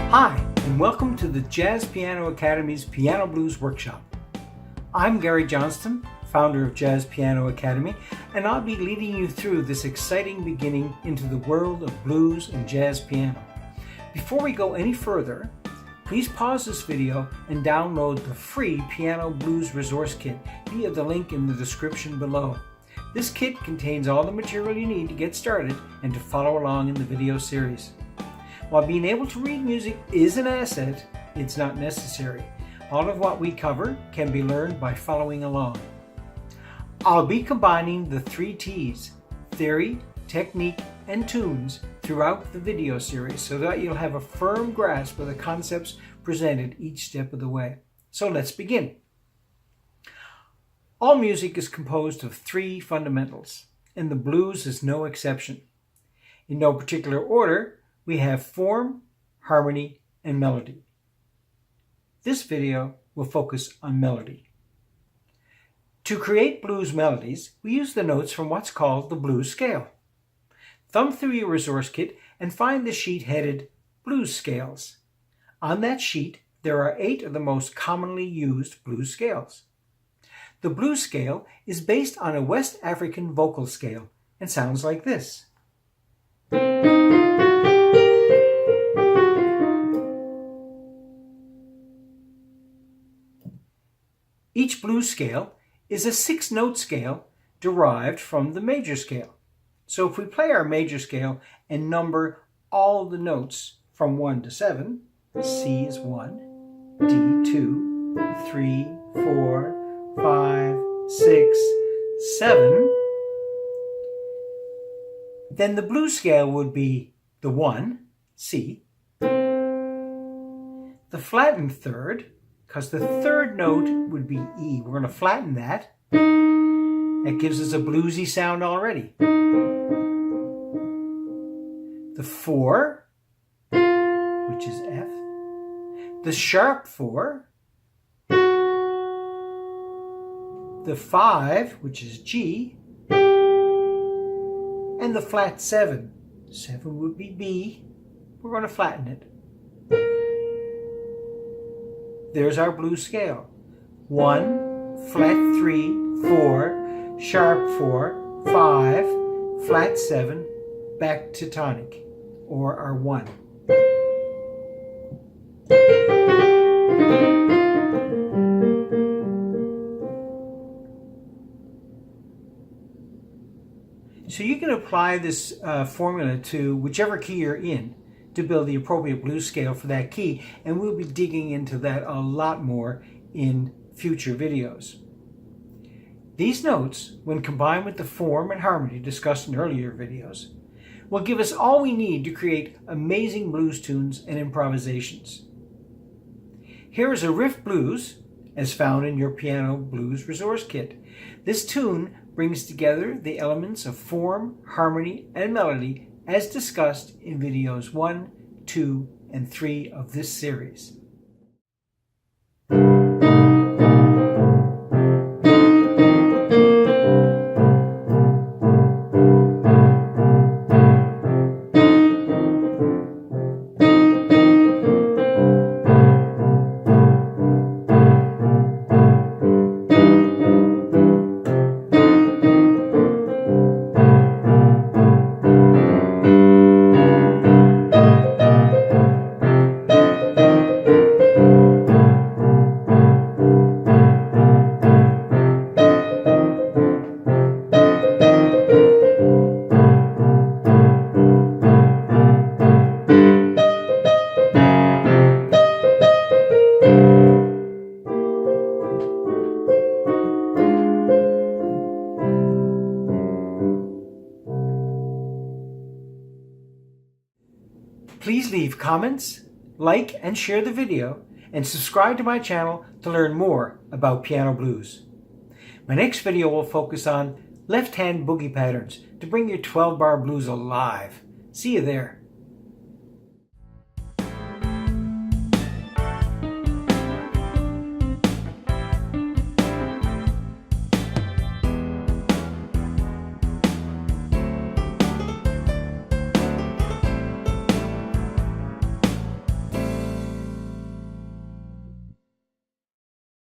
Hi, and welcome to the Jazz Piano Academy's Piano Blues Workshop. I'm Gary Johnston, founder of Jazz Piano Academy, and I'll be leading you through this exciting beginning into the world of blues and jazz piano. Before we go any further, please pause this video and download the free Piano Blues Resource Kit via the link in the description below. This kit contains all the material you need to get started and to follow along in the video series. While being able to read music is an asset, it's not necessary. All of what we cover can be learned by following along. I'll be combining the 3 T's, theory, technique, and tunes throughout the video series so that you'll have a firm grasp of the concepts presented each step of the way. So let's begin. All music is composed of 3 fundamentals, and the blues is no exception. In no particular order, we have form, harmony, and melody. This video will focus on melody. To create blues melodies, we use the notes from what's called the blues scale. Thumb through your resource kit and find the sheet headed Blues Scales. On that sheet, there are 8 of the most commonly used blues scales. The blues scale is based on a West African vocal scale and sounds like this. Each blues scale is a 6-note scale derived from the major scale. So if we play our major scale and number all the notes from 1 to 7, C is 1, D 2, 3, 4, 5, 6, 7, then the blues scale would be the 1, C, the flattened third, because the third note would be E. We're going to flatten that. That gives us a bluesy sound already. The 4, which is F. The sharp 4. The 5, which is G. And the flat 7. 7 would be B. We're going to flatten it. There's our blues scale. 1, flat 3, 4, sharp 4, 5, flat 7, back to tonic, or our 1. So you can apply this formula to whichever key you're in to build the appropriate blues scale for that key, and we'll be digging into that a lot more in future videos. These notes, when combined with the form and harmony discussed in earlier videos, will give us all we need to create amazing blues tunes and improvisations. Here is a riff blues, as found in your Piano Blues Resource Kit. This tune brings together the elements of form, harmony, and melody as discussed in videos 1, 2, and 3 of this series. Please leave comments, like and share the video, and subscribe to my channel to learn more about piano blues. My next video will focus on left-hand boogie patterns to bring your 12-bar blues alive. See you there.